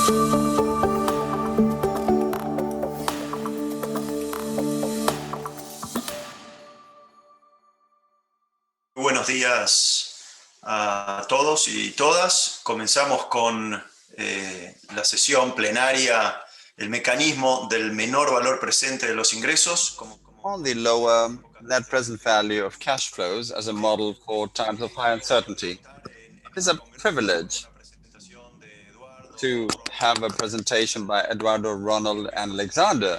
Buenos días a todos y todas. Comenzamos con la sesión plenaria, el mecanismo del menor valor presente de los ingresos. On the lower net present value of cash flows as a model for times of high uncertainty. It is a privilege to have a presentation by Eduardo, Ronald, and Alexander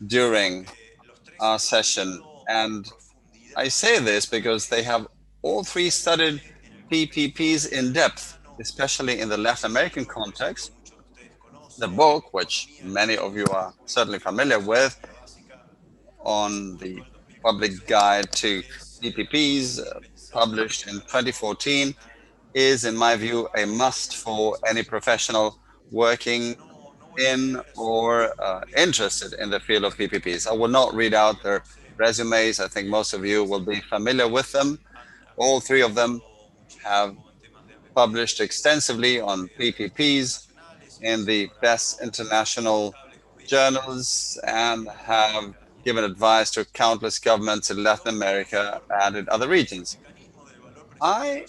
during our session. And I say this because they have all three studied PPPs in depth, especially in the Latin American context. The book, which many of you are certainly familiar with, on the public guide to PPPs, published in 2014, is, in my view, a must for any professional working in or interested in the field of PPPs. I will not read out their resumes. I think most of you will be familiar with them. All three of them have published extensively on PPPs in the best international journals and have given advice to countless governments in Latin America and in other regions. I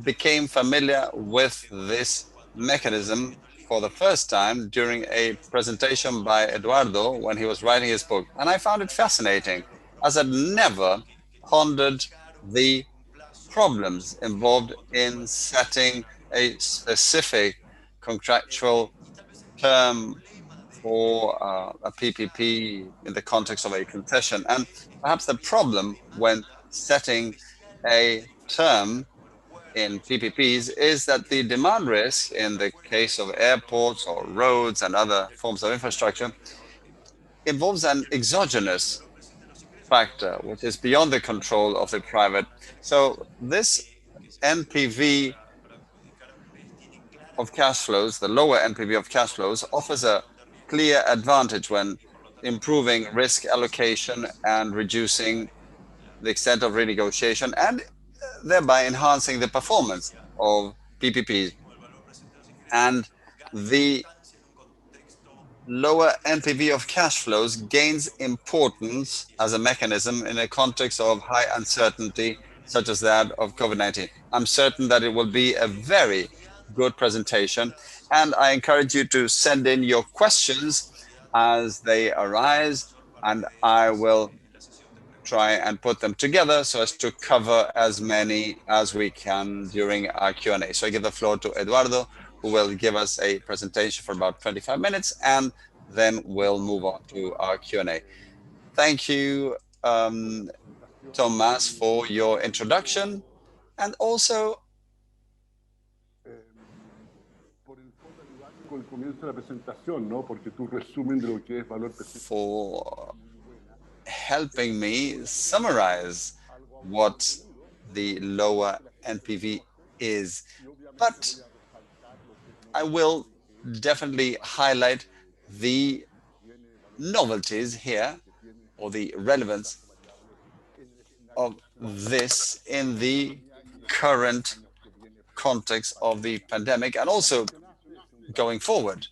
became familiar with this mechanism for the first time during a presentation by Eduardo when he was writing his book. And I found it fascinating, as I'd never pondered the problems involved in setting a specific contractual term for a PPP in the context of a concession. And perhaps the problem when setting a term in PPPs is that the demand risk in the case of airports or roads and other forms of infrastructure involves an exogenous factor, which is beyond the control of the private. So this NPV of cash flows, the lower NPV of cash flows, offers a clear advantage when improving risk allocation and reducing the extent of renegotiation and thereby enhancing the performance of PPPs. And the lower NPV of cash flows gains importance as a mechanism in a context of high uncertainty, such as that of COVID-19. I'm certain that it will be a very good presentation, and I encourage you to send in your questions as they arise, and I will try and put them together so as to cover as many as we can during our Q&A. So I give the floor to Eduardo, who will give us a presentation for about 25 minutes, and then we'll move on to our Q&A. Thank you, Tomás, for your introduction, and also for helping me summarize what the lower NPV is. But I will definitely highlight the novelties here, or the relevance of this in the current context of the pandemic and also going forward.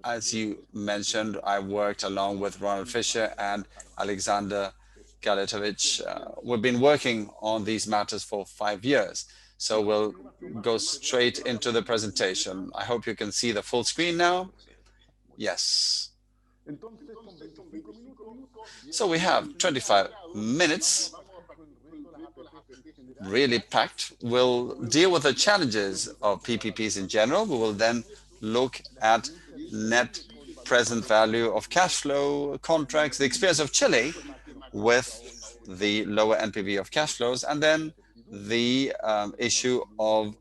As you mentioned, I worked along with Ronald Fisher and Alexander Galetovic. We've been working on these matters for 5 years. So we'll go straight into the presentation. I hope you can see the full screen now. Yes. So we have 25 minutes, really packed. We'll deal with the challenges of PPPs in general. We will then look at net present value of cash flow contracts, the experience of Chile with the lower NPV of cash flows, and then the issue of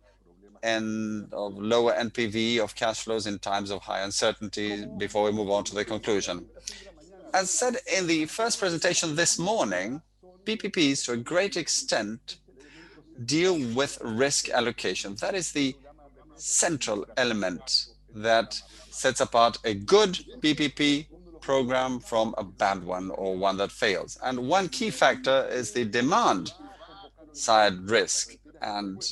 lower NPV of cash flows in times of high uncertainty before we move on to the conclusion. As said in the first presentation this morning, PPPs to a great extent deal with risk allocation. That is the central element that sets apart a good PPP program from a bad one or one that fails. And one key factor is the demand side risk. And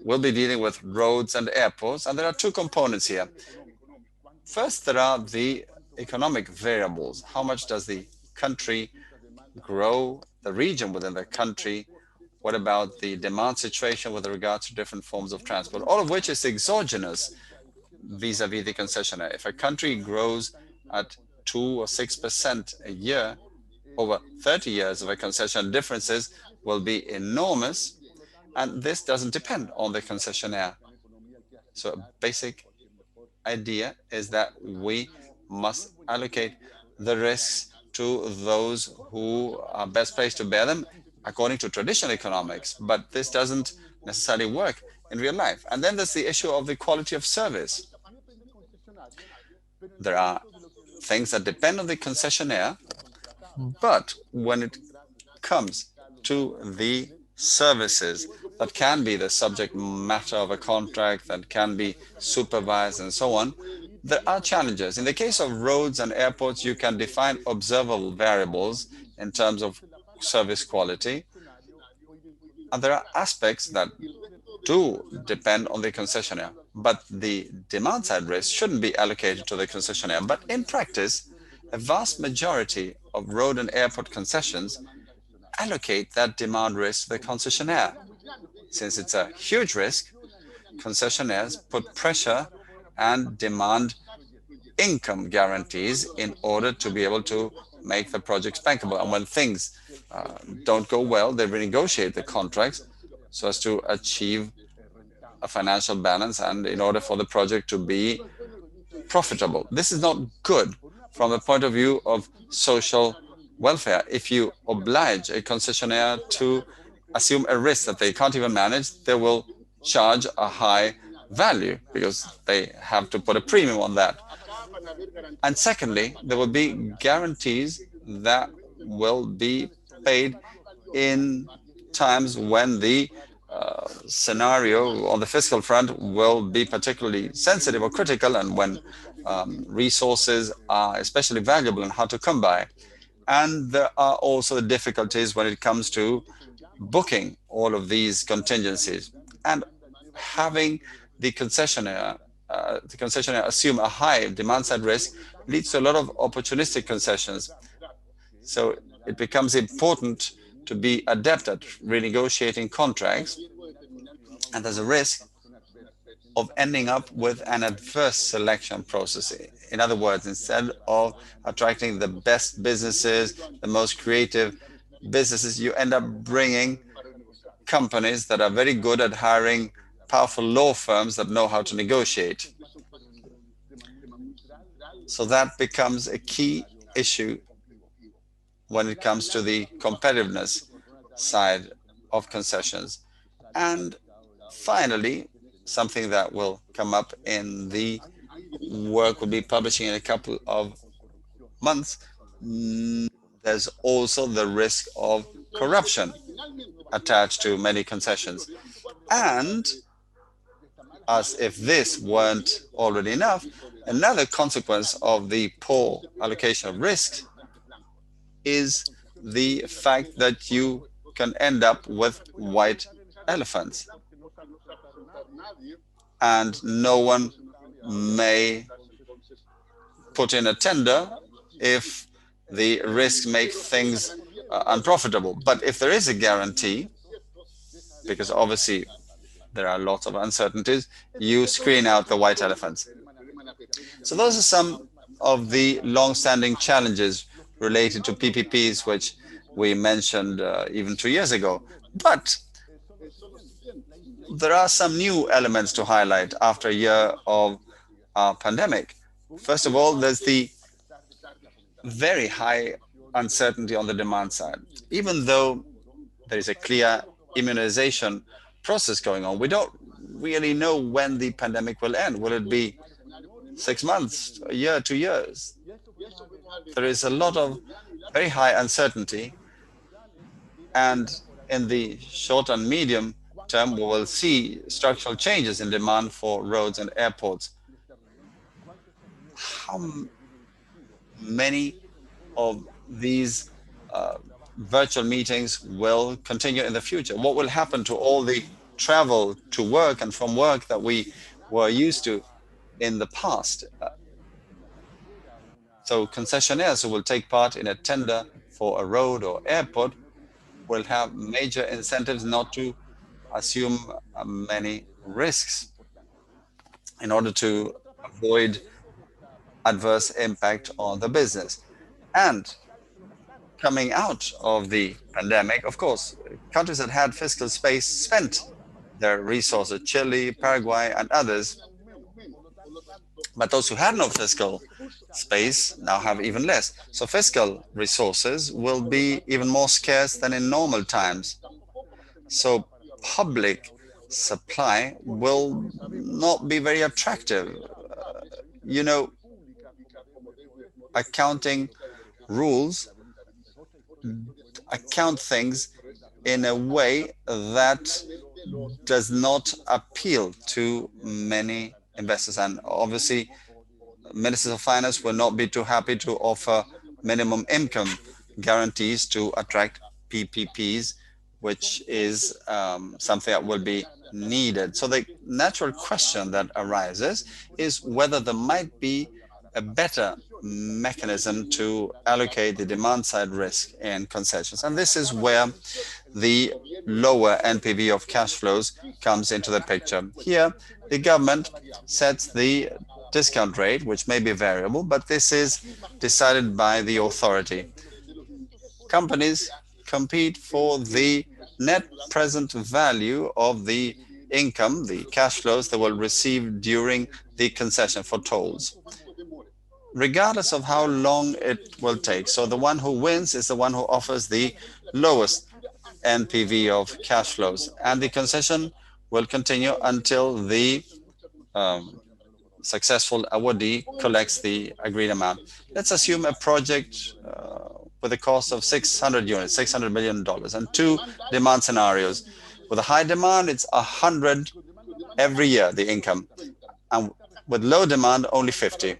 we'll be dealing with roads and airports, and there are two components here. First, there are the economic variables. How much does the country grow, the region within the country? What about the demand situation with regard to different forms of transport? All of which is exogenous vis-a-vis the concessionaire. If a country grows at 2 or 6% a year, over 30 years of a concession, differences will be enormous, and this doesn't depend on the concessionaire. So a basic idea is that we must allocate the risks to those who are best placed to bear them according to traditional economics, but this doesn't necessarily work in real life. And then there's the issue of the quality of service. There are things that depend on the concessionaire, but when it comes to the services that can be the subject matter of a contract, that can be supervised and so on, there are challenges. In the case of roads and airports, you can define observable variables in terms of service quality. And there are aspects that do depend on the concessionaire, but the demand side risk shouldn't be allocated to the concessionaire. But in practice, a vast majority of road and airport concessions allocate that demand risk to the concessionaire. Since it's a huge risk, concessionaires put pressure and demand income guarantees in order to be able to make the projects bankable. And when things don't go well, they renegotiate the contracts so as to achieve a financial balance and in order for the project to be profitable. This is not good from the point of view of social welfare. If you oblige a concessionaire to assume a risk that they can't even manage, they will charge a high value because they have to put a premium on that. And secondly, there will be guarantees that will be paid in times when the scenario on the fiscal front will be particularly sensitive or critical, and when resources are especially valuable and hard to come by. And there are also difficulties when it comes to booking all of these contingencies. And having the concessionaire assume a high demand side risk leads to a lot of opportunistic concessions. So it becomes important to be adept at renegotiating contracts, and there's a risk of ending up with an adverse selection process. In other words, instead of attracting the best businesses, the most creative businesses, you end up bringing companies that are very good at hiring powerful law firms that know how to negotiate. So that becomes a key issue when it comes to the competitiveness side of concessions. And finally, something that will come up in the work we'll be publishing in a couple of months, there's also the risk of corruption attached to many concessions. And as if this weren't already enough, another consequence of the poor allocation of risk is the fact that you can end up with white elephants. And no one may put in a tender if the risks make things unprofitable. But if there is a guarantee, because obviously there are lots of uncertainties, you screen out the white elephants. So those are some of the long-standing challenges related to PPPs, which we mentioned even 2 years ago. But there are some new elements to highlight after a year of pandemic. First of all, there's the very high uncertainty on the demand side. Even though there is a clear immunization process going on, we don't really know when the pandemic will end. Will it be 6 months, a year, 2 years? There is a lot of very high uncertainty, and in the short and medium term, we will see structural changes in demand for roads and airports. How many of these virtual meetings will continue in the future? What will happen to all the travel to work and from work that we were used to in the past. So concessionaires who will take part in a tender for a road or airport will have major incentives not to assume many risks in order to avoid adverse impact on the business. And coming out of the pandemic, of course, countries that had fiscal space spent their resources, Chile, Paraguay, and others. But those who had no fiscal space now have even less. So fiscal resources will be even more scarce than in normal times. So public supply will not be very attractive. You know, accounting rules account things in a way that does not appeal to many investors. And obviously, ministers of finance will not be too happy to offer minimum income guarantees to attract PPPs, which is something that will be needed. So the natural question that arises is whether there might be a better mechanism to allocate the demand side risk in concessions. And this is where the lower NPV of cash flows comes into the picture. Here, the government sets the discount rate, which may be variable, but this is decided by the authority. Companies compete for the net present value of the income, the cash flows they will receive during the concession for tolls, regardless of how long it will take. So the one who wins is the one who offers the lowest NPV of cash flows, and the concession will continue until the successful awardee collects the agreed amount. Let's assume a project with a cost of 600 units, $600 million, and two demand scenarios. With a high demand, it's 100 every year, the income, and with low demand, only 50.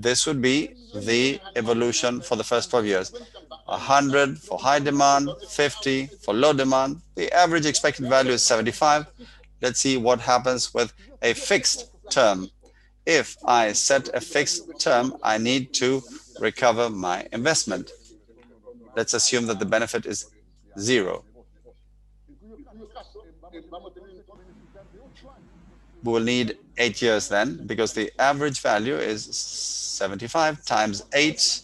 This would be the evolution for the first 12 years. 100 for high demand, 50 for low demand. The average expected value is 75. Let's see what happens with a fixed term. If I set a fixed term, I need to recover my investment. Let's assume that the benefit is 0. We will need 8 years then, because the average value is 75 times 8,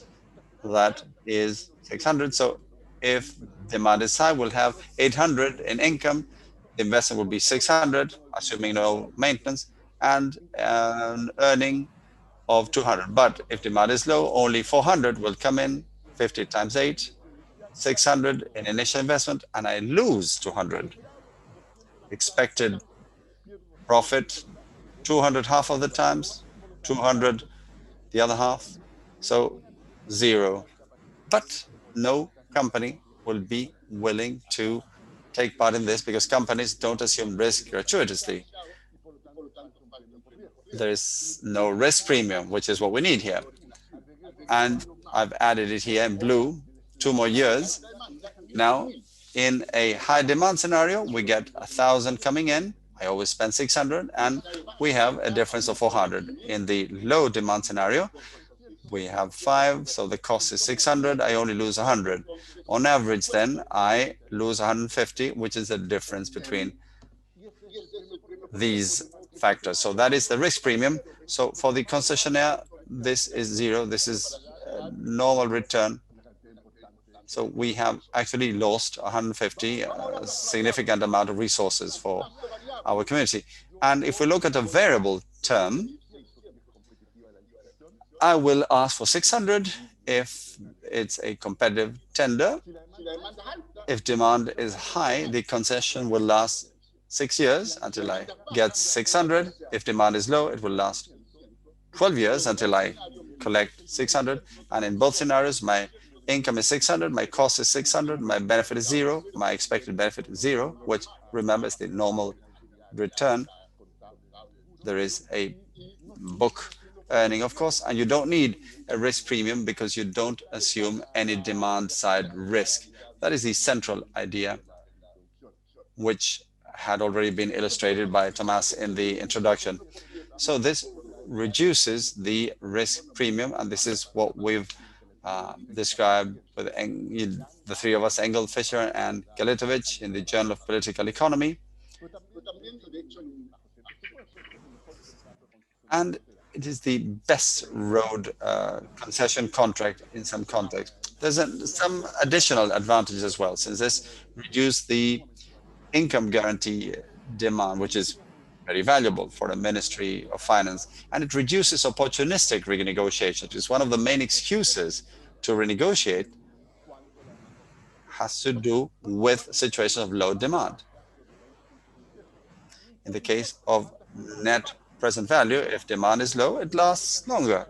that is 600. So if demand is high, we'll have 800 in income. The investment will be 600, assuming no maintenance, and an earning of 200. But if demand is low, only 400 will come in. 50 times 8, 600 in initial investment, and I lose 200. Expected profit, 200 half of the times, 200 the other half, so 0. But no company will be willing to take part in this because companies don't assume risk gratuitously. There is no risk premium, which is what we need here. And I've added it here in blue, 2 more years. Now, in a high demand scenario, we get 1,000 coming in. I always spend 600, and we have a difference of 400. In the low demand scenario, we have 5, so the cost is 600. I only lose 100. On average, then, I lose 150, which is the difference between these factors. So that is the risk premium. So for the concessionaire, this is 0. This is normal return. So we have actually lost 150, a significant amount of resources for our community. And if we look at a variable term, I will ask for 600 if it's a competitive tender. If demand is high, the concession will last 6 years until I get 600. If demand is low, it will last 12 years until I collect 600. And in both scenarios, my income is 600, my cost is 600, my benefit is 0, my expected benefit is 0, which, remember, is the normal return. There is a book earning, of course, and you don't need a risk premium because you don't assume any demand side risk. That is the central idea, which had already been illustrated by Thomas in the introduction. So this reduces the risk premium, and this is what we've described with the three of us, Engel, Fisher, and Galitovich, in the Journal of Political Economy. And it is the best road concession contract in some context. There's some additional advantages as well, since this reduces the income guarantee demand, which is very valuable for the Ministry of Finance, and it reduces opportunistic renegotiation. It's one of the main excuses to renegotiate has to do with situations of low demand. In the case of net present value, if demand is low, it lasts longer.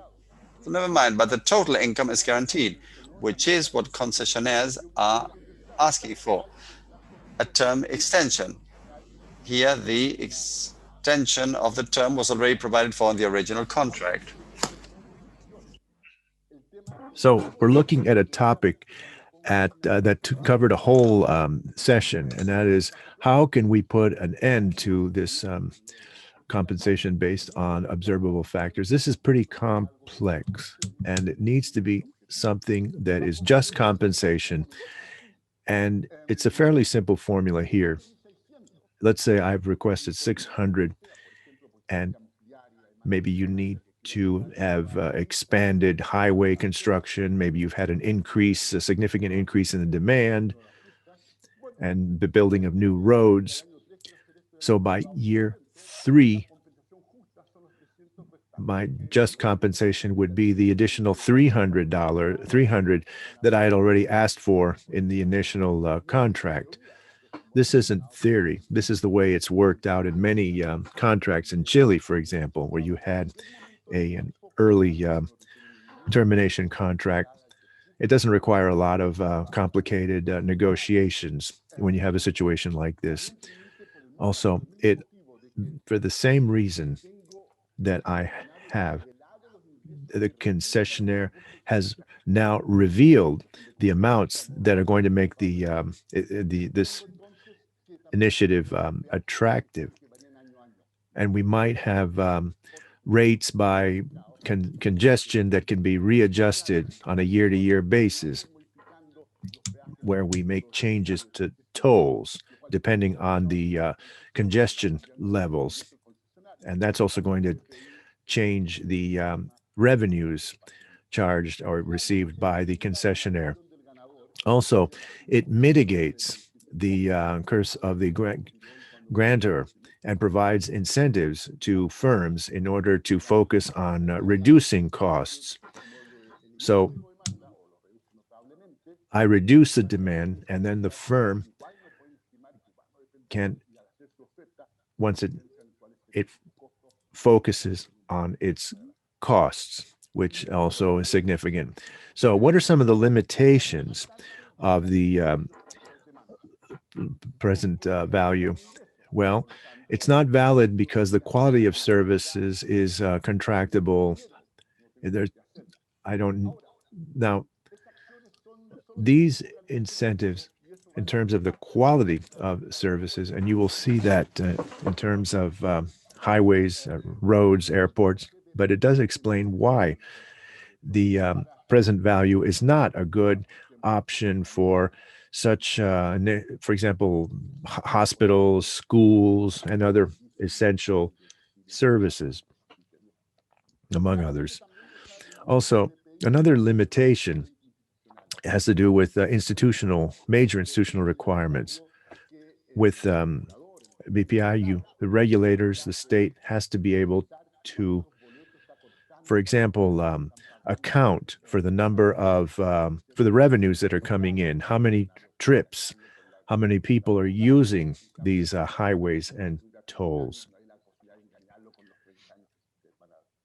So never mind, but the total income is guaranteed, which is what concessionaires are asking for, a term extension. Here, the extension of the term was already provided for in the original contract. So we're looking at a topic that covered a whole session, and that is how can we put an end to this compensation based on observable factors. This is pretty complex, and it needs to be something that is just compensation. And it's a fairly simple formula here. Let's say I've requested 600, and maybe you need to have expanded highway construction. Maybe you've had a significant increase in the demand and the building of new roads. So by year 3, my just compensation would be the additional $300 that I had already asked for in the initial contract. This isn't theory. This is the way it's worked out in many contracts in Chile, for example, where you had an early termination contract. It doesn't require a lot of complicated negotiations when you have a situation like this. Also, for the same reason that I have, the concessionaire has now revealed the amounts that are going to make this initiative attractive, and we might have rates by congestion that can be readjusted on a year-to-year basis, where we make changes to tolls depending on the congestion levels. And that's also going to change the revenues charged or received by the concessionaire. Also, it mitigates the curse of the grantor and provides incentives to firms in order to focus on reducing costs. So I reduce the demand, and then the firm can, once it focuses on its costs, which also is significant. So what are some of the limitations of the present value? Well, it's not valid because the quality of services is contractable. Now, these incentives in terms of the quality of services, and you will see that in terms of highways, roads, airports, but it does explain why the present value is not a good option for such, for example, hospitals, schools, and other essential services, among others. Also, another limitation has to do with major institutional requirements. With BPI, the regulators, the state has to be able to, for example, account for the number of, for the revenues that are coming in, how many trips, how many people are using these highways and tolls.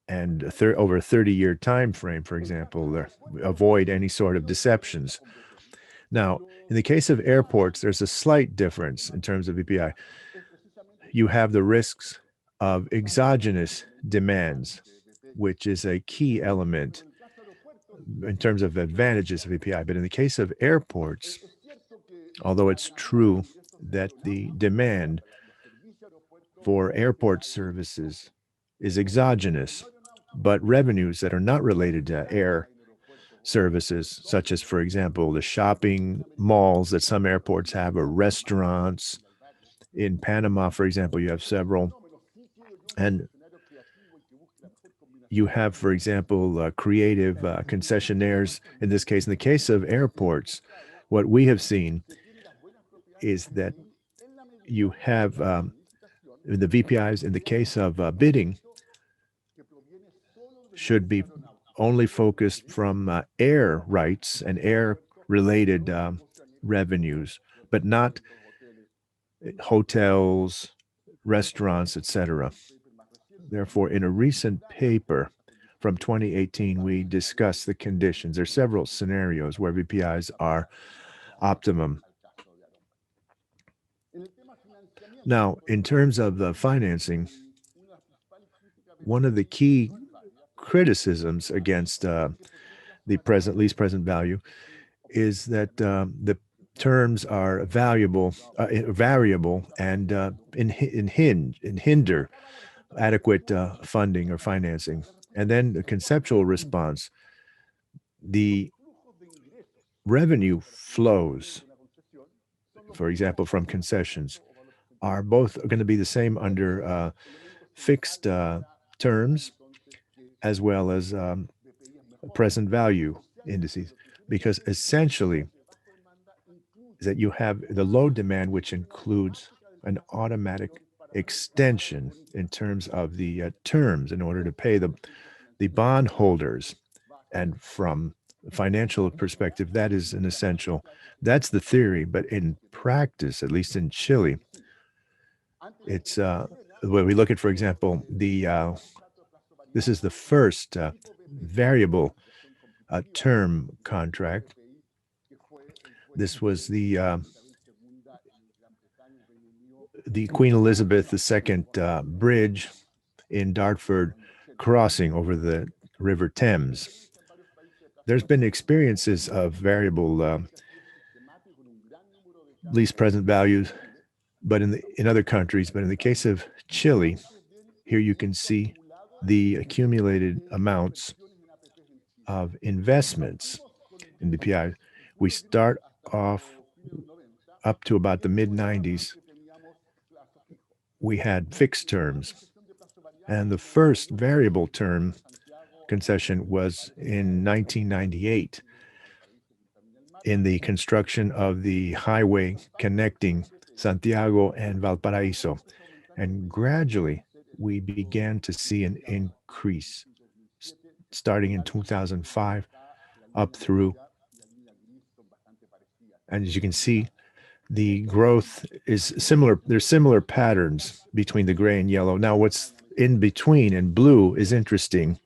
And over a 30-year time frame, for example, avoid any sort of deceptions. Now, in the case of airports, there's a slight difference in terms of BPI. You have the risks of exogenous demands, which is a key element in terms of advantages of BPI. But in the case of airports, although it's true that the demand for airport services is exogenous, but revenues that are not related to air services, such as, for example, the shopping malls that some airports have, or restaurants. In Panama, for example, you have several. And you have, for example, creative concessionaires. In this case, in the case of airports, what we have seen is that you have the VPIs in the case of bidding should be only focused from air rights and air related revenues, but not hotels, restaurants, etc. Therefore, in a recent paper from 2018, we discussed the conditions. There are several scenarios where VPIs are optimum. Now, in terms of the financing, one of the key criticisms against the least present value is that the terms are variable and hinder adequate funding or financing. And then the conceptual response, the revenue flows, for example, from concessions, are both going to be the same under fixed terms as well as present value indices, because essentially is that you have the load demand, which includes an automatic extension in terms of the terms in order to pay the bond holders. And from a financial perspective, that is an essential. That's the theory, but in practice, at least in Chile, it's when we look at, for example, this is the first variable term contract. This was the Queen Elizabeth II bridge in Dartford crossing over the River Thames. There's been experiences of variable least present values, but in other countries. But in the case of Chile, here you can see the accumulated amounts of investments in BPI. We start off up to about the mid-90s. We had fixed terms, and the first variable term concession was in 1998 in the construction of the highway connecting Santiago and Valparaiso. And gradually, we began to see an increase starting in 2005 up through. And as you can see, the growth is similar. There's similar patterns between the gray and yellow. Now, what's in between in blue is interesting.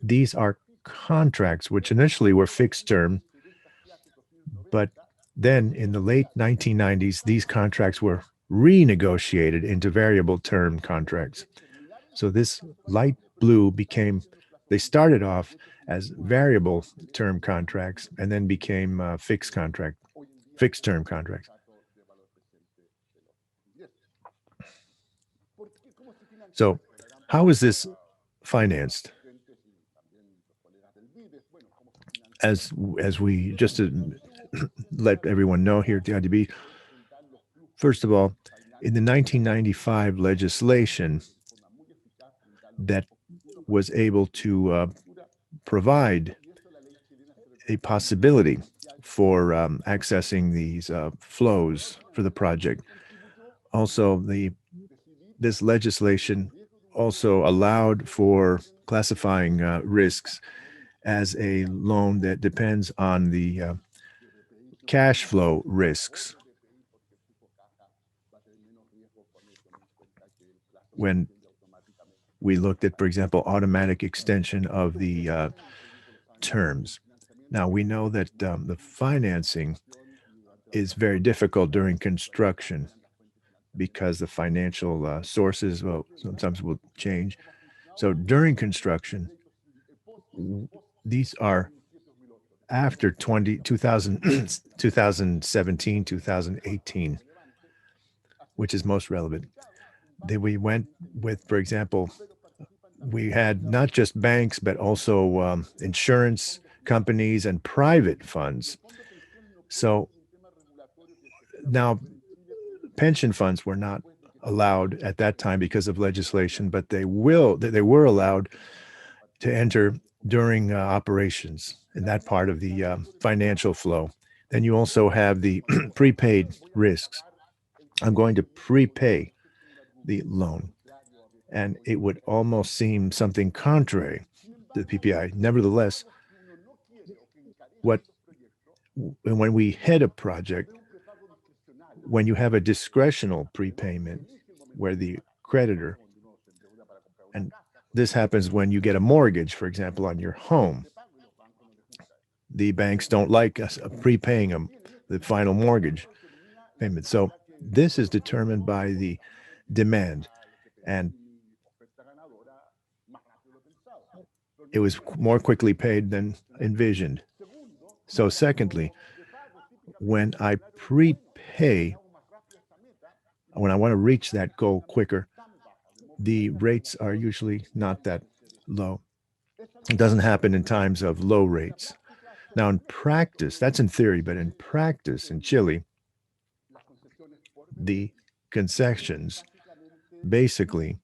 These are contracts which initially were fixed term, but then in the late 1990s, these contracts were renegotiated into variable term contracts. So this light blue they started off as variable term contracts and then became fixed term contracts. So how is this financed? As we just to let everyone know here at the IDB, first of all, in the 1995 legislation that was able to provide a possibility for accessing these flows for the project. Also, this legislation also allowed for classifying risks as a loan that depends on the cash flow risks. When we looked at, for example, automatic extension of the terms. Now, we know that the financing is very difficult during construction because the financial sources sometimes will change. So during construction, these are after 2017, 2018, which is most relevant. we went with, for example, we had not just banks, but also insurance companies and private funds. So now pension funds were not allowed at that time because of legislation, but they were allowed to enter during operations in that part of the financial flow. Then you also have the prepaid risks. I'm going to prepay the loan. And it would almost seem something contrary to the PPI. Nevertheless, when we head a project, when you have a discretional prepayment where the creditor, and this happens when you get a mortgage, for example, on your home, the banks don't like us prepaying them, the final mortgage payment. So this is determined by the demand. And it was more quickly paid than envisioned. So secondly, when I prepay, when I want to reach that goal quicker, the rates are usually not that low. It doesn't happen in times of low rates. Now, in practice, that's in theory, but in practice in Chile, the concessions basically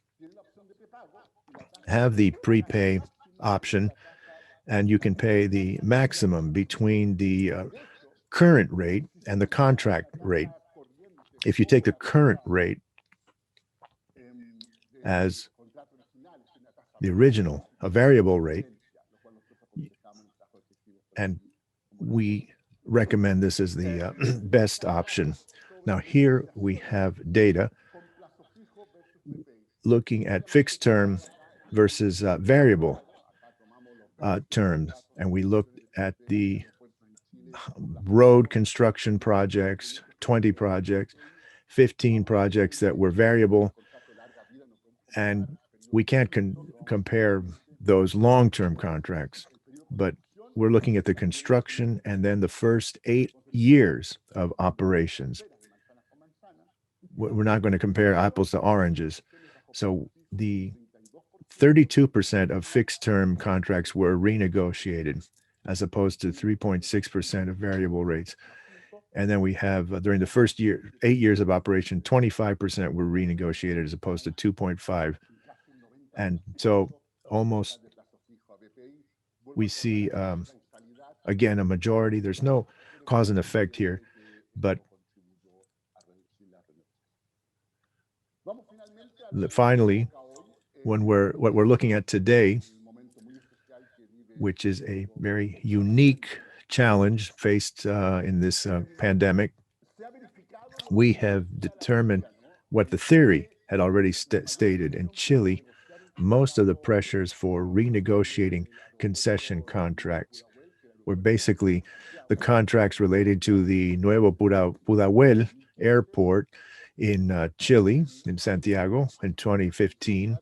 have the prepay option, and you can pay the maximum between the current rate and the contract rate. If you take the current rate as the original, a variable rate, and we recommend this as the best option. Now here we have data looking at fixed term versus variable term, and we looked at the road construction projects, 20 projects, 15 projects that were variable, and we can't compare those long-term contracts, but we're looking at the construction and then the first 8 years of operations. We're not going to compare apples to oranges. So the 32% of fixed term contracts were renegotiated as opposed to 3.6% of variable rates. And then we have during the first 8 years of operation, 25% were renegotiated as opposed to 2.5. And so almost we see, again, a majority. There's no cause and effect here, but finally, what we're looking at today, which is a very unique challenge faced in this pandemic, we have determined what the theory had already stated. In Chile, most of the pressures for renegotiating concession contracts were basically the contracts related to the Nuevo Pudahuel airport in Chile, in Santiago, in 2015.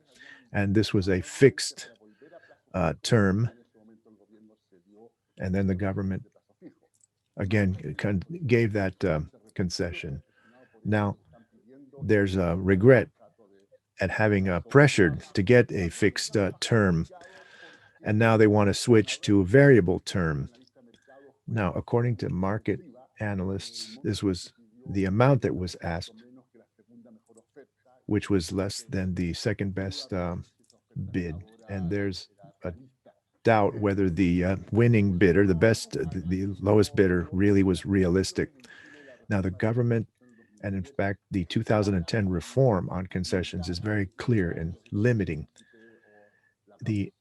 And this was a fixed term. And then the government, again, gave that concession. Now, there's a regret at having pressured to get a fixed term, and now they want to switch to a variable term. Now, according to market analysts, this was the amount that was asked, which was less than the second best bid. And there's a doubt whether the winning bidder, the lowest bidder, really was realistic. Now, the government, and in fact, the 2010 reform on concessions is very clear in limiting the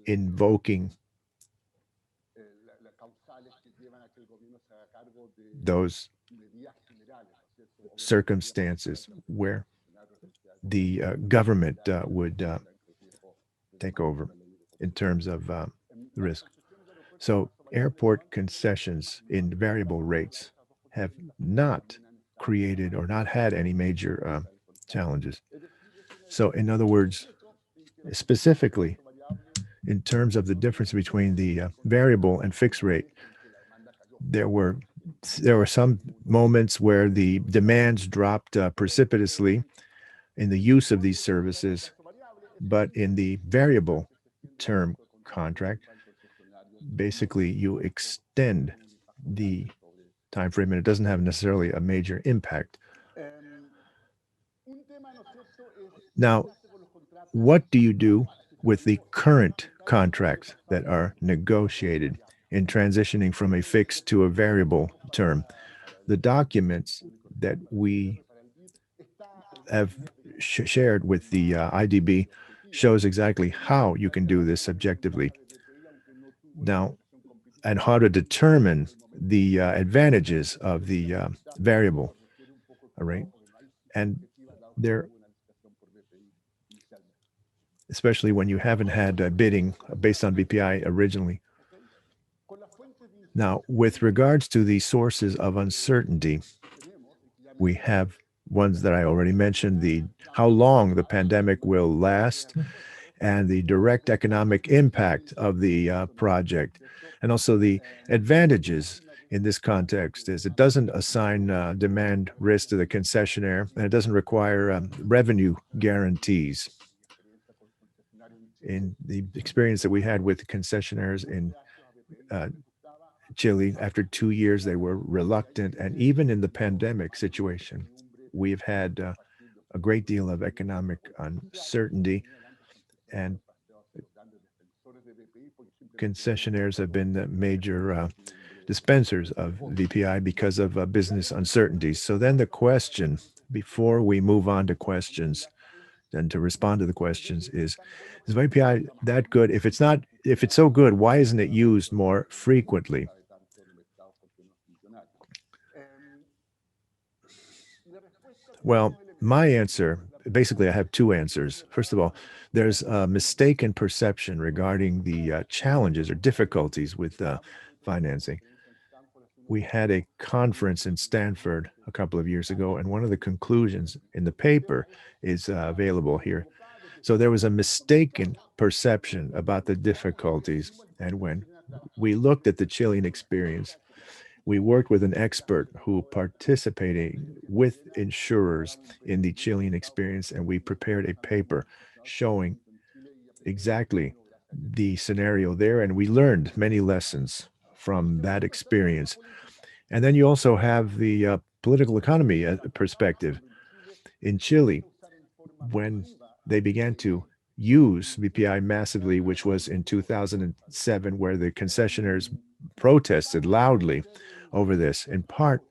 invoking those circumstances where the government would take over in terms of risk. So airport concessions in variable rates have not created or not had any major challenges. So in other words, specifically in terms of the difference between the variable and fixed rate, there were some moments where the demands dropped precipitously, in the use of these services, but in the variable term contract, basically you extend the time frame and it doesn't have necessarily a major impact. Now, what do you do with the current contracts that are negotiated in transitioning from a fixed to a variable term? The documents that we have shared with the IDB shows exactly how you can do this objectively. Now, and how to determine the advantages of the variable, all right? And there, especially when you haven't had bidding based on VPI originally. Now, with regards to the sources of uncertainty, we have ones that I already mentioned, the how long the pandemic will last and the direct economic impact of the project. And also the advantages in this context is it doesn't assign demand risk to the concessionaire, and it doesn't require revenue guarantees. In the experience that we had with concessionaires in Chile, after 2 years, they were reluctant. And even in the pandemic situation, we've had a great deal of economic uncertainty, and concessionaires have been the major dispensers of VPI because of business uncertainties. So then the question, before we move on to questions, and to respond to the questions is VPI that good? If it's so good, why isn't it used more frequently? Well, my answer, basically I have two answers. First of all, there's a mistaken perception regarding the challenges or difficulties with financing. We had a conference in Stanford a couple of years ago, and one of the conclusions in the paper is available here. So there was a mistaken perception about the difficulties. And when we looked at the Chilean experience, we worked with an expert who participated with insurers in the Chilean experience, and we prepared a paper showing exactly the scenario there. And we learned many lessons from that experience. And then you also have the political economy perspective. In Chile, when they began to use VPI massively, which was in 2007, where the concessionaires protested loudly over this, in part,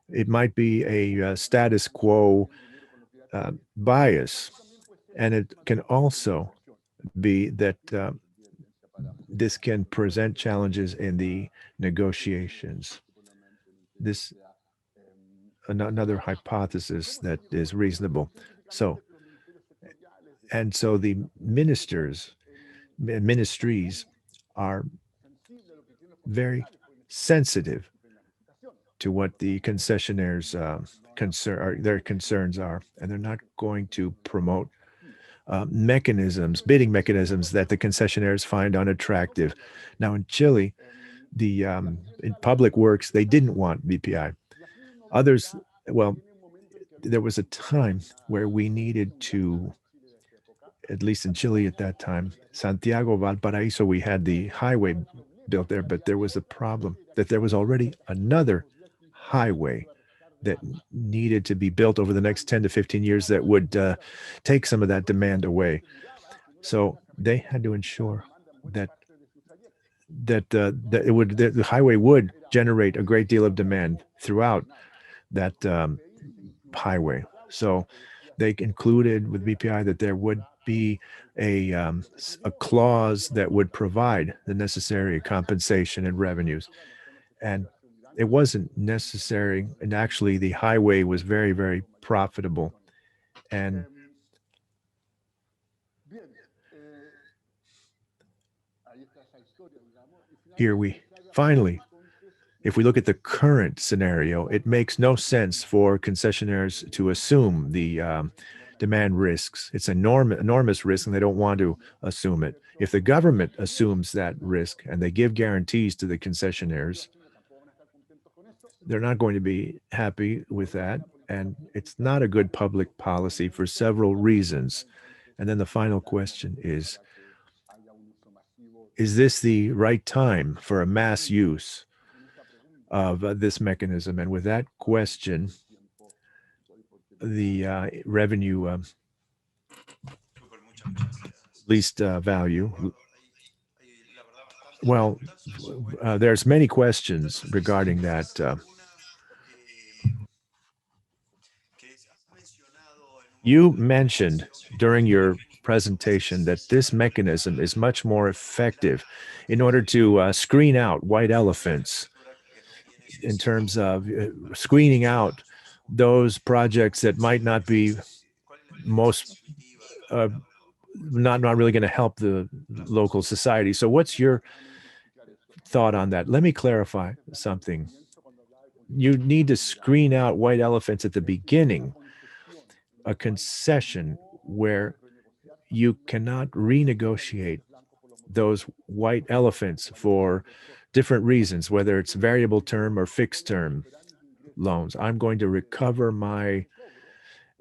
it might be a status quo bias. And it can also be that this can present challenges in the negotiations. This another hypothesis that is reasonable. So the ministries are very sensitive to what the concessionaires' their concerns are, and they're not going to promote bidding mechanisms that the concessionaires find unattractive. Now in Chile, in public works, they didn't want VPI. Others, well, there was a time where we needed to, at least in Chile at that time, Santiago, Valparaiso, we had the highway built there, but there was a problem that there was already another highway that needed to be built over the next 10 to 15 years that would take some of that demand away. So they had to ensure that the highway would generate a great deal of demand throughout that highway. So they included with VPI that there would be a clause that would provide the necessary compensation and revenues. And it wasn't necessary. And actually, the highway was very, very profitable. And here we finally, if we look at the current scenario, it makes no sense for concessionaires to assume the demand risks. It's enormous risk, and they don't want to assume it. If the government assumes that risk and they give guarantees to the concessionaires, they're not going to be happy with that. And it's not a good public policy for several reasons. And then the final question is this the right time for a mass use of this mechanism? And with that question, the revenue least value. Well, there's many questions regarding that. You mentioned during your presentation that this mechanism is much more effective in order to screen out white elephants in terms of screening out those projects that might not be most not really going to help the local society. So what's your thought on that? Let me clarify something. You need to screen out white elephants at the beginning, a concession where you cannot renegotiate those white elephants for different reasons, whether it's variable term or fixed term loans. I'm going to recover my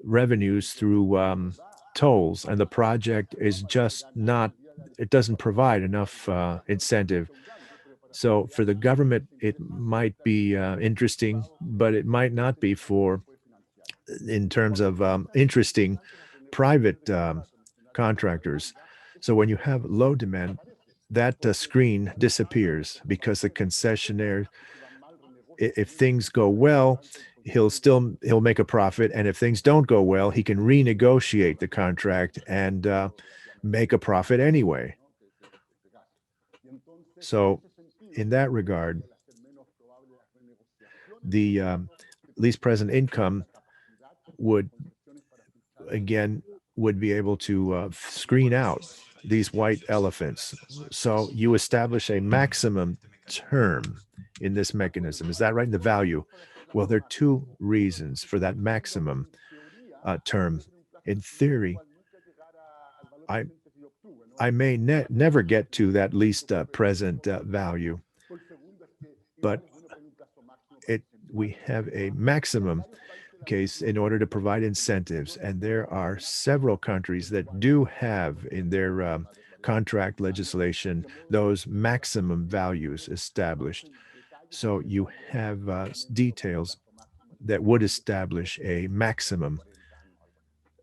revenues through tolls, and the project is just not, it doesn't provide enough incentive. So for the government, it might be interesting, but it might not be for, in terms of interesting private contractors. So when you have low demand, that screen disappears because the concessionaire, if things go well, he'll make a profit, and if things don't go well, he can renegotiate the contract and make a profit anyway. So in that regard, the least present income would be able to screen out these white elephants. So you establish a maximum term in this mechanism. Is that right? The value. Well, there are two reasons for that maximum term. In theory, I may never get to that least present value, but we have a maximum case in order to provide incentives. And there are several countries that do have in their contract legislation those maximum values established. So you have details that would establish a maximum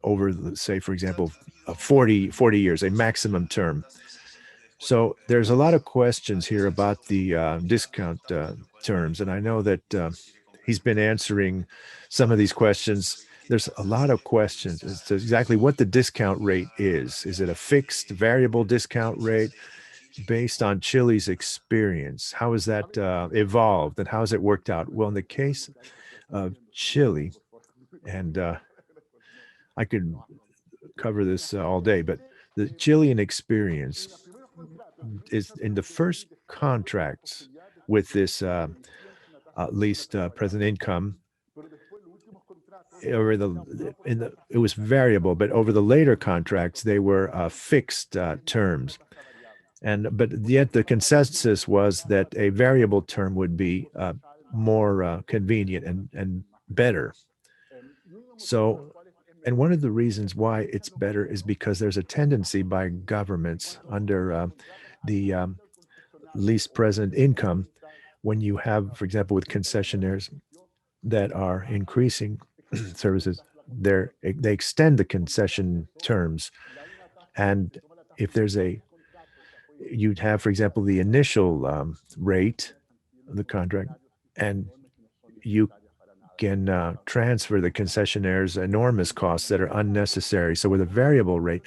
over, say, for example, 40 years, a maximum term. So there's a lot of questions here about the discount terms. And I know that he's been answering some of these questions. There's a lot of questions as to exactly what the discount rate is. Is it a fixed variable discount rate based on Chile's experience? How has that evolved, and how has it worked out? Well, in the case of Chile, and I could cover this all day, but the Chilean experience is in the first contracts with this least present income. It was variable, but over the later contracts, they were fixed terms. But yet the consensus was that a variable term would be more convenient and better. So, and one of the reasons why it's better is because there's a tendency by governments under the least present income, when you have, for example, with concessionaires that are increasing services, they extend the concession terms. And if there's you'd have, for example, the initial rate of the contract, and you can transfer the concessionaire's enormous costs that are unnecessary. So with a variable rate,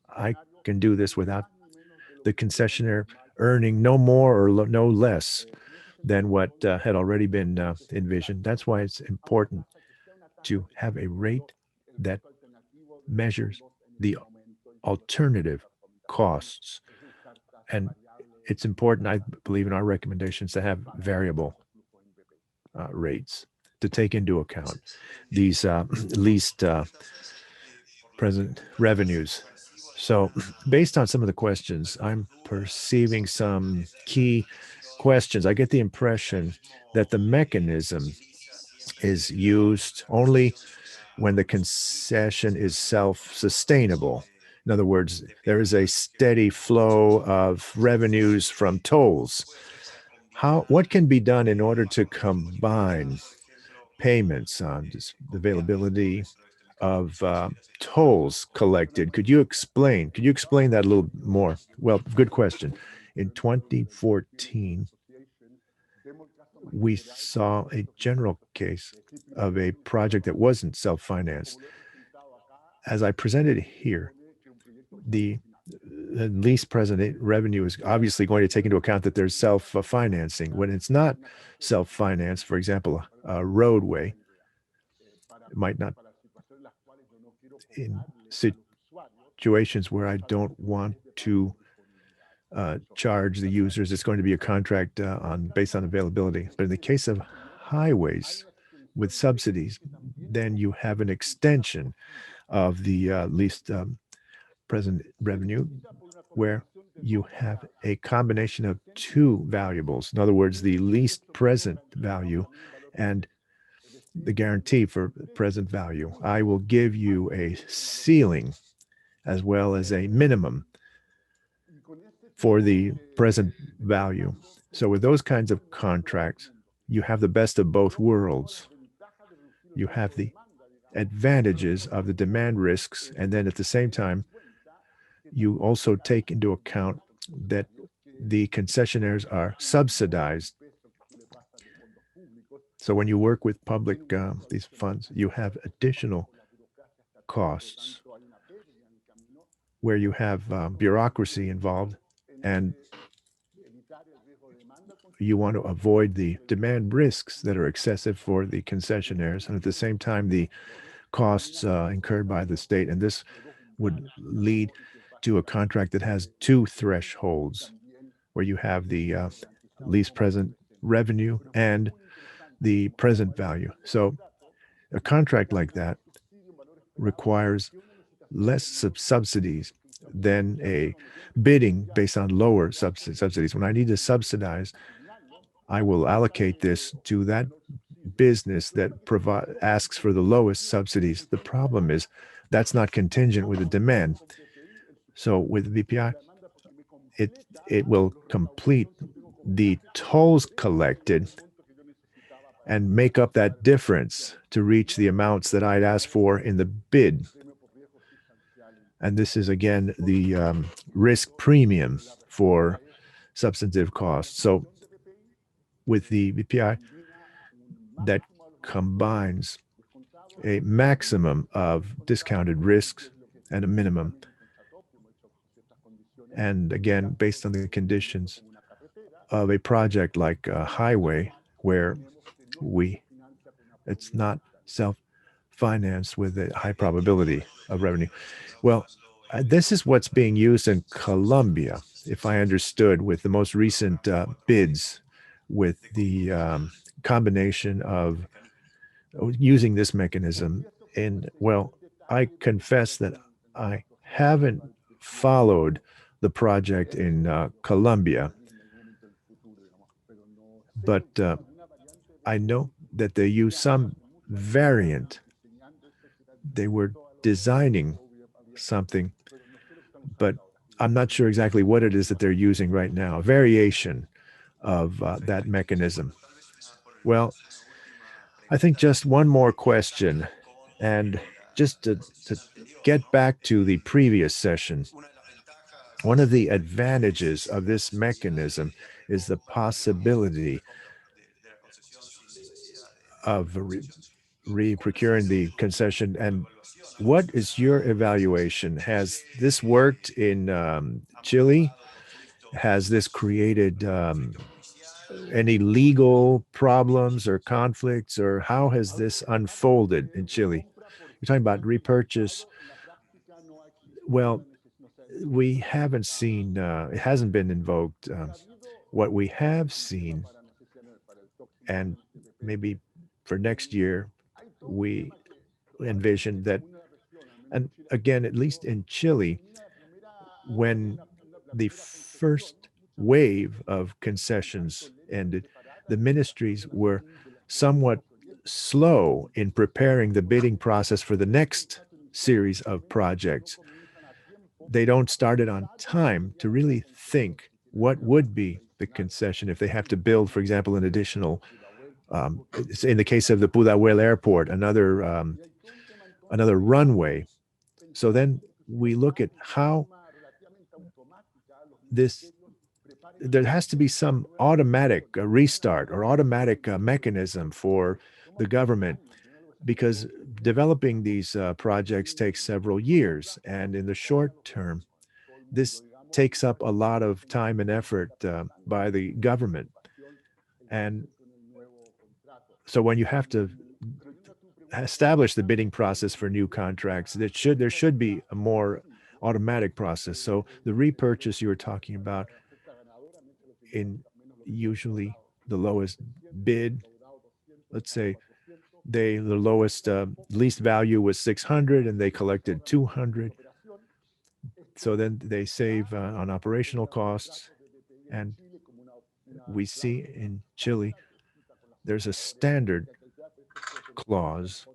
I can do this without the concessionaire earning no more or no less than what had already been envisioned. That's why it's important to have a rate that measures the alternative costs. And it's important, I believe, in our recommendations to have variable rates to take into account these least present revenues. So based on some of the questions, I'm perceiving some key questions. I get the impression that the mechanism is used only when the concession is self-sustainable. In other words, there is a steady flow of revenues from tolls. What can be done in order to combine payments on the availability of tolls collected? Could you explain that a little more? Well, good question. In 2014, we saw a general case of a project that wasn't self-financed. As I presented here, the least present revenue is obviously going to take into account that there's self-financing. When it's not self-financed, for example, a roadway, it might not, in situations where I don't want to charge the users, it's going to be a contract based on availability. But in the case of highways with subsidies, then you have an extension of the least present revenue, where you have a combination of two variables. In other words, the least present value and the guarantee for present value. I will give you a ceiling as well as a minimum for the present value. So with those kinds of contracts, you have the best of both worlds. You have the advantages of the demand risks, and then at the same time, you also take into account that the concessionaires are subsidized. So when you work with public, these funds, you have additional costs where you have bureaucracy involved, and you want to avoid the demand risks that are excessive for the concessionaires, and at the same time, the costs incurred by the state. And this would lead to a contract that has two thresholds, where you have the least present revenue and the present value. So a contract like that requires less subsidies than a bidding based on lower subsidies. When I need to subsidize, I will allocate this to that business that asks for the lowest subsidies. The problem is that's not contingent with the demand. So with VPI, it will complete the tolls collected and make up that difference to reach the amounts that I'd asked for in the bid. And this is, again, the risk premium for substantive costs. So with the VPI, that combines a maximum of discounted risks and a minimum. And again, based on the conditions of a project like a highway, where it's not self-financed with a high probability of revenue. Well, this is what's being used in Colombia, if I understood, with the most recent bids, with the combination of using this mechanism. And well, I confess that I haven't followed the project in Colombia, but I know that they use some variant. They were designing something, but I'm not sure exactly what it is that they're using right now, a variation of that mechanism. Well, I think just one more question, and just to get back to the previous session, one of the advantages of this mechanism is the possibility of re-procuring the concession. And what is your evaluation? Has this worked in Chile? Has this created any legal problems or conflicts, or how has this unfolded in Chile? You're talking about repurchase. Well, we haven't seen, it hasn't been invoked. What we have seen, and maybe for next year, we envision that, and again, at least in Chile, when the first wave of concessions ended, the ministries were somewhat slow in preparing the bidding process for the next series of projects. They don't start it on time to really think what would be the concession if they have to build, for example, an additional, in the case of the Pudahuel Airport, another runway. So then we look at how there has to be some automatic restart or automatic mechanism for the government, because developing these projects takes several years. And in the short term, this takes up a lot of time and effort by the government. And so when you have to establish the bidding process for new contracts, there should be a more automatic process. So the repurchase you were talking about, in usually the lowest bid, let's say the lowest least value was 600 and they collected 200. So then they save on operational costs. And we see in Chile, there's a standard clause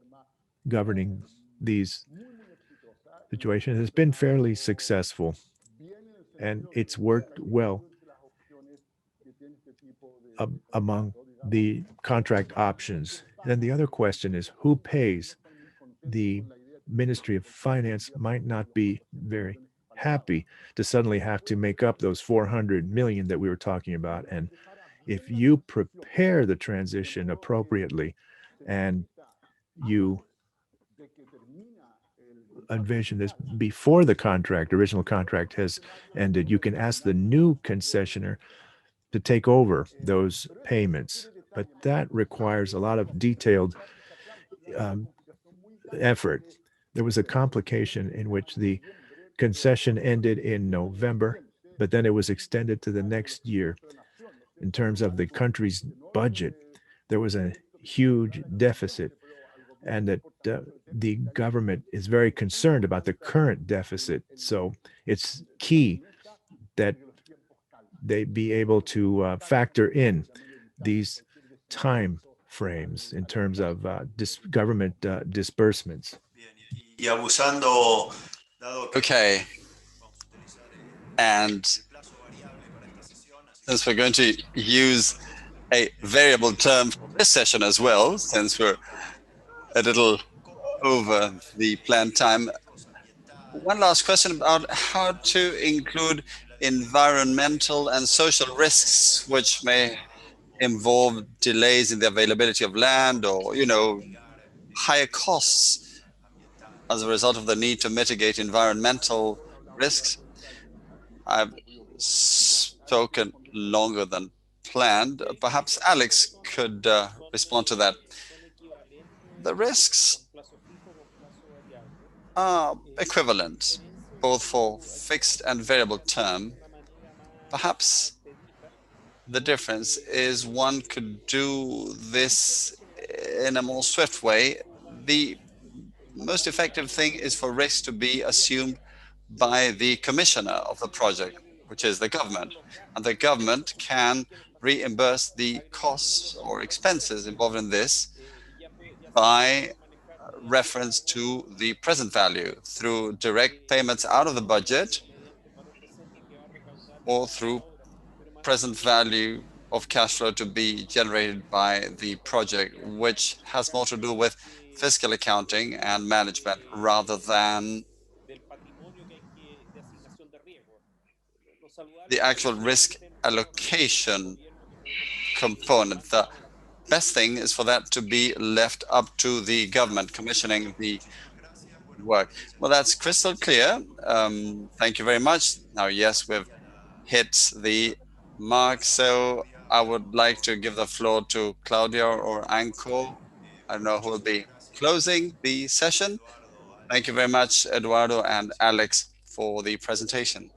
governing these situations. It's been fairly successful and it's worked well among the contract options. Then the other question is, who pays? The Ministry of Finance might not be very happy to suddenly have to make up those 400 million that we were talking about. And if you prepare the transition appropriately and you envision this before the original contract has ended, you can ask the new concessioner to take over those payments. But that requires a lot of detailed effort. There was a complication in which the concession ended in November, but then it was extended to the next year. In terms of the country's budget, there was a huge deficit, and that the government is very concerned about the current deficit. So it's key that they be able to factor in these time frames in terms of government disbursements. Okay. And since we're going to use a variable term for this session as well, since we're a little over the planned time, one last question about how to include environmental and social risks, which may involve delays in the availability of land or, higher costs as a result of the need to mitigate environmental risks. I've spoken longer than planned. Perhaps Alex could respond to that. The risks are equivalent, both for fixed and variable term. Perhaps the difference is one could do this in a more swift way. The most effective thing is for risks to be assumed by the commissioner of the project, which is the government. And the government can reimburse the costs or expenses involved in this by reference to the present value through direct payments out of the budget or through present value of cash flow to be generated by the project, which has more to do with fiscal accounting and management rather than the actual risk allocation component. The best thing is for that to be left up to the government commissioning the work. Well, that's crystal clear. Thank you very much. Now, yes, we've hit the mark. So I would like to give the floor to Claudia or Anko. I don't know who will be closing the session. Thank you very much, Eduardo and Alex, for the presentation.